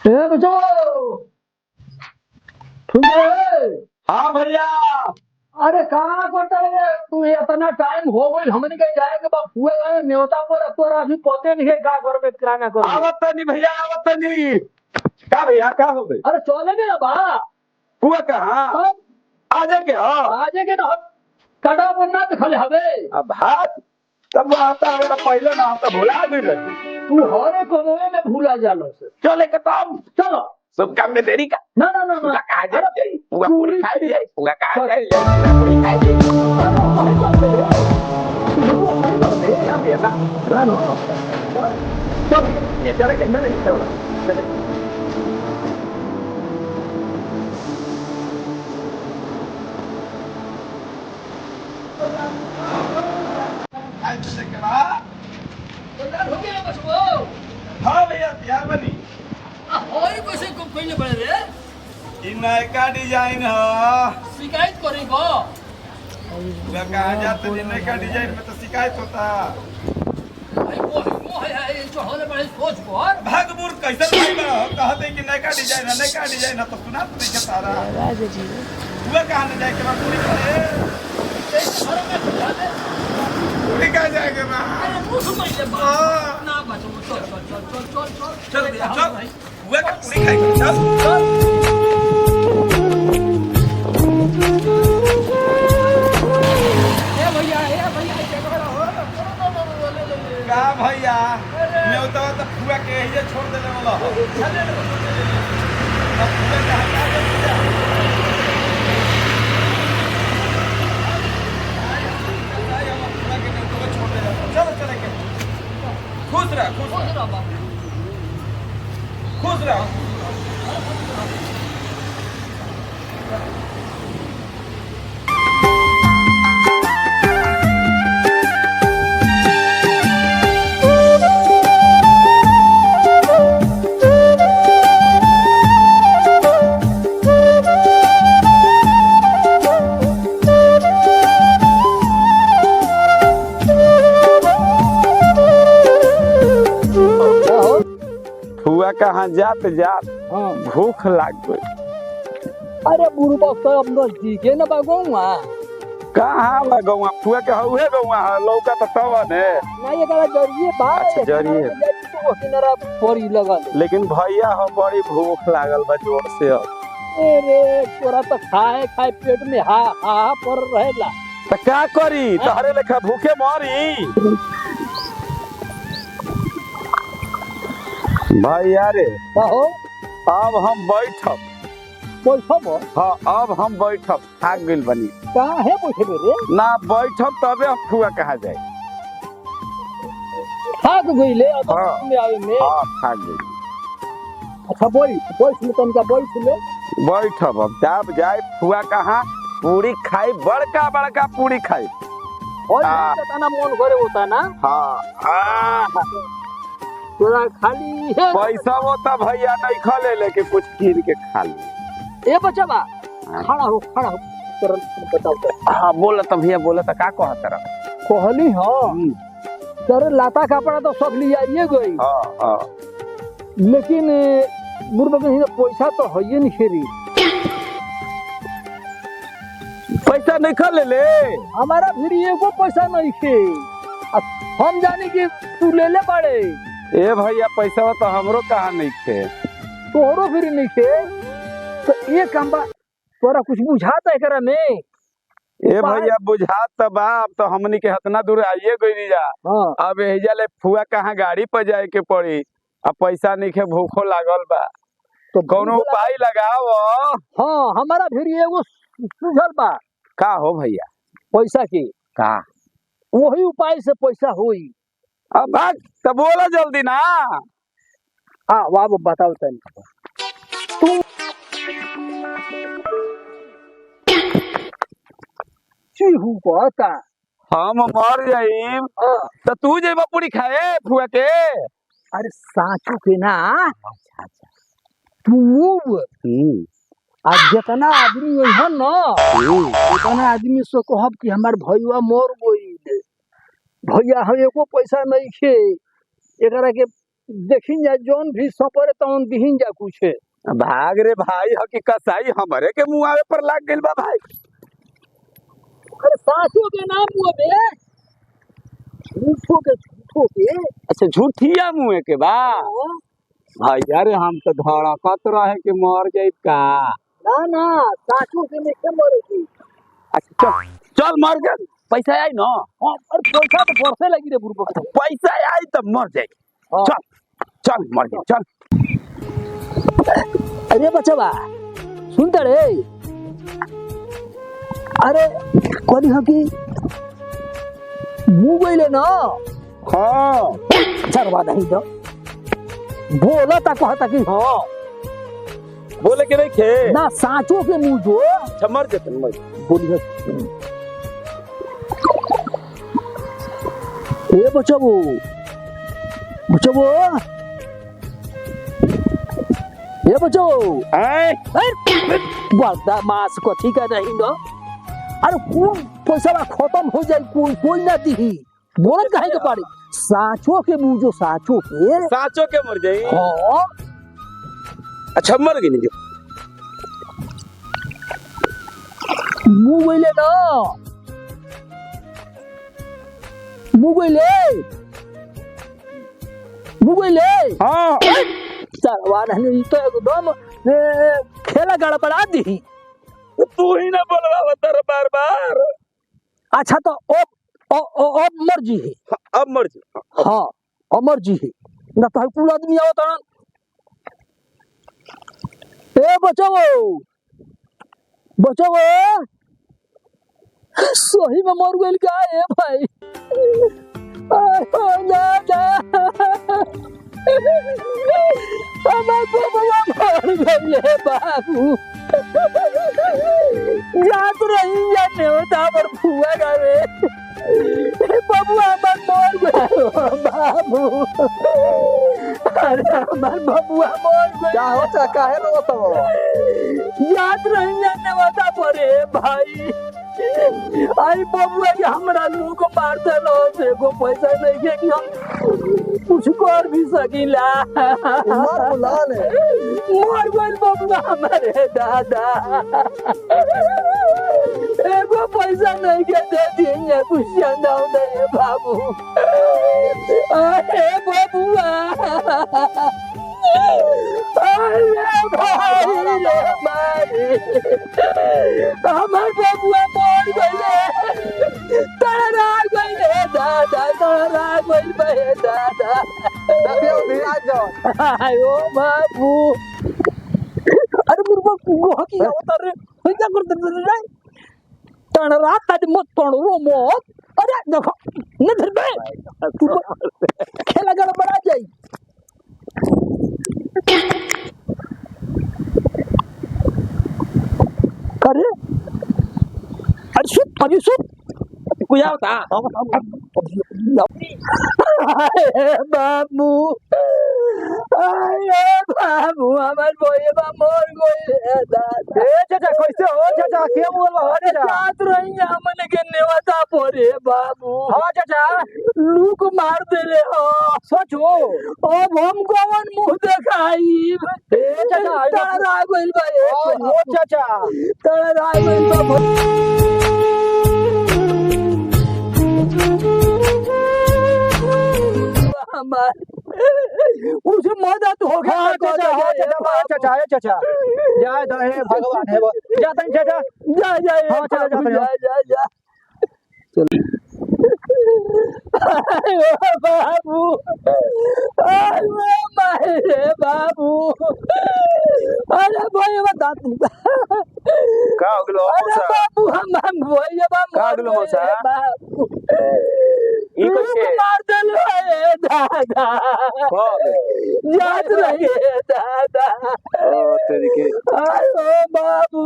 बचाओ हाँ भैया। अरे कहाँ करता है तू इतना टाइम हो गई हमने कहीं जाएंगे बा हुए न्योता पर तोरा अभी पते नहीं है का कर में क्या ना कर आवत नहीं भैया, आवत नहीं। क्या भैया, क्या हो गई? अरे चलेंगे ना बा हुआ कहाँ? तब आ जाएंगे। हाँ आ जाएंगे ना कटा बनना तो खले हवे अब हाथ तब आता है, पहले ना आता भुला भी रही। तू हरे कोने में भूला जालो से चले के तब चलो सब काम में देरी का। ना ना ना ना पूरा कहा जाए, पूरा पूरी पूरी खाई जाए, पूरा कहा जाए, पूरा पूरी खाई जाए। क्या भैया ना? चल ये चले के मैंने चलो। हाँ भैया तैयार बनी। और कैसे को पहले बड़े रे इ नयका डिजाइन है। शिकायत करेगो पूरा कहा जाते हैं नयका डिजाइन में तो शिकायत होता। भाई वो है जो होने बड़े सोच पर भागपुर कैसे लगेगा? कहते कि नयका डिजाइन है, नयका डिजाइन है तो सुना तो नहीं कहता रहा। हुआ कहाँ न जाए के बाद पूरी करे? घर में बुला दे पूरी कहाँ जाएंगे ना? अरे मुंह समझ ले बा ना बचो चल चल चल चल चल चल चल भैया चल। हुआ का पूरी खाएंगे चल चल। ए भैया जगह हो का भैया मैं उतना तो फुआ के ही छोड़ देने वाला हूँ। चले अब फुआ का हटा दे भैया। फुआ के नहीं तो छोड़ दे। चलो चले के खुश रह, खुश रह, खुश रह। क्या हो फुआ कहाँ जात जात हां भूख लाग गई। अरे बुढ़बा तो अब नजदीके न बागोवा कहाँ बा गौआ? फुआ के हउहे गौआ है, लौका तो तवन है। ना ये करा जरिए बा अच्छा, जरिए। तो किनारा परी लगल लेकिन भैया हो बड़ी भूख लागल बा जोर से। अब अरे तोरा तो खाए खाए पेट में हा हा पर रहेला तो क्या करी? तहरे लेखा भूखे मरी भैया रे। कहो अब हम बैठब। बैठब हाँ अब हम बैठब, थाक गइल बनी। कहाँ है बैठे रे ना बैठब तबे हम फुआ कहाँ जाए। थाक गईले अब हाँ। में आवे में हाँ थाक गइल। अच्छा बैठ ले तनका बैठ ले बैठब अब जब जाए फुआ कहाँ पूरी खाई, बड़का बड़का पूरी खाई। और हाँ। तना मन करे होता ना हाँ तोरा खाली है पैसा वो तो भैया नहीं खा ले लेके कुछ कीन के खा ले। ए बचवा हाँ। खड़ा हो तुरंत बताओ तो हाँ बोला तो भैया, बोला तो का कहा तेरा? कहली हां तेरे लाता कपड़ा तो सब लियाइए गई हाँ हाँ लेकिन बुढ़बा के पैसा तो है ही नहीं खेरी पैसा नहीं खा ले ले। हमारा फिर एगो पैसा नहीं खे हम जाने कि तू ले ले बड़े ए भैया पैसा तो हमरो कहाँ नहीं थे। तोहरो फिर नहीं खे तो ये काम बा तोरा कुछ बुझाता है करा में ए भैया बुझात तो बा, अब तो हमनी के हतना दूर आइए गई जा। हाँ अब एहिजा ले फुआ कहाँ गाड़ी पर जाए के पड़ी। अब पैसा नहीं खे, भूखो लागल बा, तो कौनो उपाय लगाओ। हाँ हमारा फिर एगो सुझल बा का हो भैया? पैसा के का? वही उपाय से पैसा होई अब भाग तो बोला जल्दी ना। हाँ वाह बताओ तनी तू चीहू कहता हम मर जाइम तो तू जेबा पूरी खाए फुआ के? अरे साचू के ना तू आज जितना आदमी है ना उतना आदमी से कहब कि हमार भैया मर गई भैया हम एको पैसा नहीं खे एकरा के देखी जा जोन भी सपर तौन दिहिन जा कुछ भाग रे भाई हकीकत सही हमरे के मुआवे पर लाग गइल बा भाई। अरे सासू के नाम हुआ बे झूठो के अच्छा झूठिया मुँह के बा भाई यार हम तो धड़कत रहे कि मर जाई का। ना ना सासू के नहीं मरे की अच्छा चल मर गए पैसा आई ना। और पैसा तो बरसे लगी रे बुरबक पैसा आई तो मर जाए। चल चल मर जाए चल। अरे बचवा सुनता रे अरे कोनी हकी मुंह गइले ना हाँ चरवा नहीं दो बोला ता कहता कि हाँ बोले के नहीं खे ना साचो के मुंह जो अच्छा मर जाते मर बोलिए ए बचबो बचबो ए बचबो आए बड़ा मास को ठीक है नहीं दो अरे कौन पैसा खत्म हो जाए कोई ना दी बोलत काहे के पाड़ी साचो के मुंह जो साचो के मर जाई। हां अच्छा मर गई नहीं मुंह गइले ना मुंह गइले हाँ चलवा नहीं तो एकदम खेला गड़बड़ा दी तू ही ना बोलवा बता बार बार। अच्छा तो अब मर्जी है अब मर जी हाँ अब मर्जी है ना तो कुल आदमी आओ ता ए बचाओ बचाओ सही में मर गइल का है भाई ना ना हमार बबुआ मर गइल है बाबू जात रही या नेवता पर फुआ गावे बबुआ हमार मर गइल बाबू अरे हमार बबुआ मर गइल क्या होता काहे रो तो याद रही या नेवता पर भाई आई बबुआ के हमरा लोग मारते लो से को पैसा नहीं के कि हम कुछ कर भी सकीला मर बुला ले मर गइल बबुआ हमारे दादा एगो पैसा नहीं के दे दिए कुछ ना दे बाबू अरे बबुआ अरे भाई रे मारी हमार बबुआ मर गइले तोरा गइले दादा तोरा गइल बे दादा देखियो धीरा जाओ आयो बाबू अरे मुर्गा कुगो की अवतार रे क्या करते रे तणरा तद मत तणरो मत अरे देखो न धर बे तू खेला गड़बड़ा जाई करे अरे सुत कोई आता बाबू अरे बाबू हमार बोएबा मर गइल दादा ए चाचा कैसे हो चाचा के बोल हो चाचा जात रही हमन के नेवता परे बाबू हां चाचा लूक मार देले हो सोचो अब हम कौन मुंह दिखाई ए चाचा तड़ा गइल बा ओ चाचा तड़ा गइल बा हमार उसे मदद हो गया हां चाचा हां चाचा चाचा है चाचा जय दो हे भगवान है जाता है चाचा जा जा हां चला जा जा चल आयो बाबू आयो मारे बाबू अरे भाई बता तू का हो गलो अरे मौसा बाबू हम भैया बाबू का हो गलो मौसा बाबू ई कैसे मार देलो है दादा याद रहे दादा ओ तेरी के आयो बाबू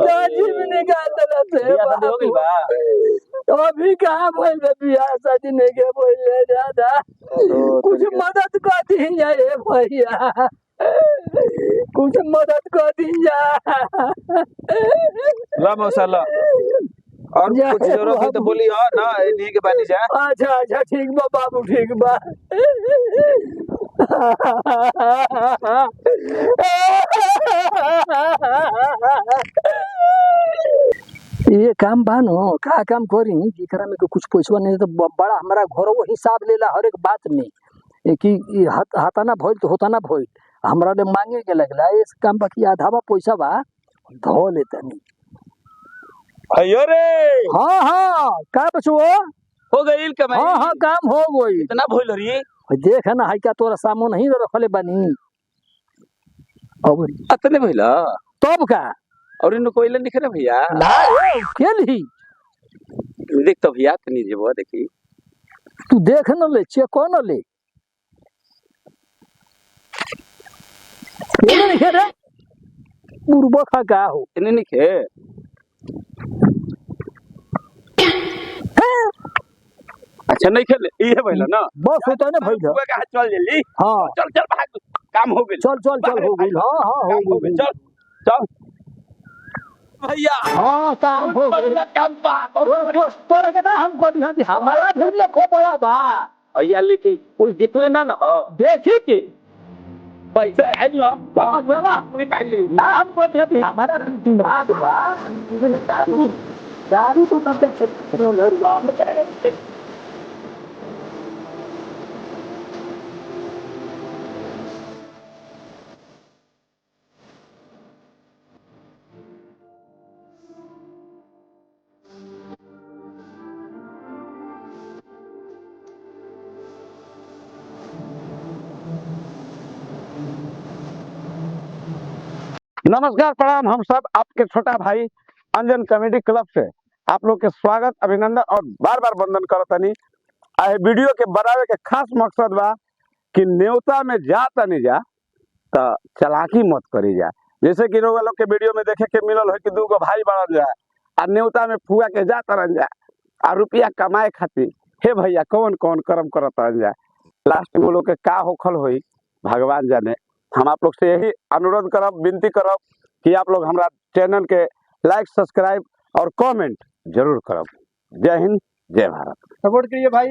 दादी में निकाल देला से बियाह शादी हो गई बा अभी कहाँ बोल बियाह शादी नहीं के बोले दादा कुछ मदद कर दीजिए ये भैया कुछ मदद कर दीजिए ला मौसा ला और जा कुछ जरूरत हो तो बाबू। बोली हो ना इन्हीं के पानी से। अच्छा अच्छा ठीक बा बाबू ठीक बा। ये काम बानो का काम करी जेकरा में कुछ पैसा नहीं तो बड़ा हमारा घर वो हिसाब लेला हर एक बात में कि हाथा ना भइल तो होता ना भइल हमरा ले मांगे के लगला इस काम बाकी आधा बा पैसा बा धो लेता नहीं। अयो रे हाँ हाँ का बचो हो गई कमाई। हाँ हाँ काम हो गई इतना भूल रही देख ना हाई का तोरा सामो नहीं रखले बनी अब अतने भइला तब का और इनको कोयला दिख रहा भैया ना केली देख तो भैया तनी जेबो देखी तू देख न ले चेक कर न ले केले नहीं खे रे बुरबो खा का हो इन्हें नहीं खे अच्छा नहीं खेले ये भइला ना बस होता है ना भाई बुआ का हाथ चल जल्दी हाँ चल चल भाग काम हो गई चल चल चल हो गई हाँ हाँ हो काम हो गई गई चल चल भैया हाँ काम हो गई तोरा के ना हमको ध्यान हमारा फिर लिखो पड़ा बा भैया लेके कुछ दिखले ना ना देखी कि पैसा है ना बाबा कोई पहले ना हमको ध्यान हमारा दिमाग बा दारू तो तब तक लड़ नमस्कार प्रणाम। हम सब आपके छोटा भाई अंजन कॉमेडी क्लब से आप लोग के स्वागत अभिनंदन और बार बार वंदन करतनी। आए वीडियो के बनावे के खास मकसद बा कि न्योता में जा तनी जा तो चलाकी मत करी जा। जैसे कि लोग के वीडियो में देखे के मिलल हो कि दूगो भाई बढ़ल जाए आ न्योता में फुआ के जा तरन जाए आ रुपया कमाए खातिर हे भैया कौन कौन कर्म करतन जाए। लास्ट में वो लोग के का होखल होई भगवान जाने। हम आप लोग से यही अनुरोध करब विनती करब कि आप लोग हमारा चैनल के लाइक सब्सक्राइब और कमेंट जरूर करब। जय हिंद जय भारत। सपोर्ट करिए भाई।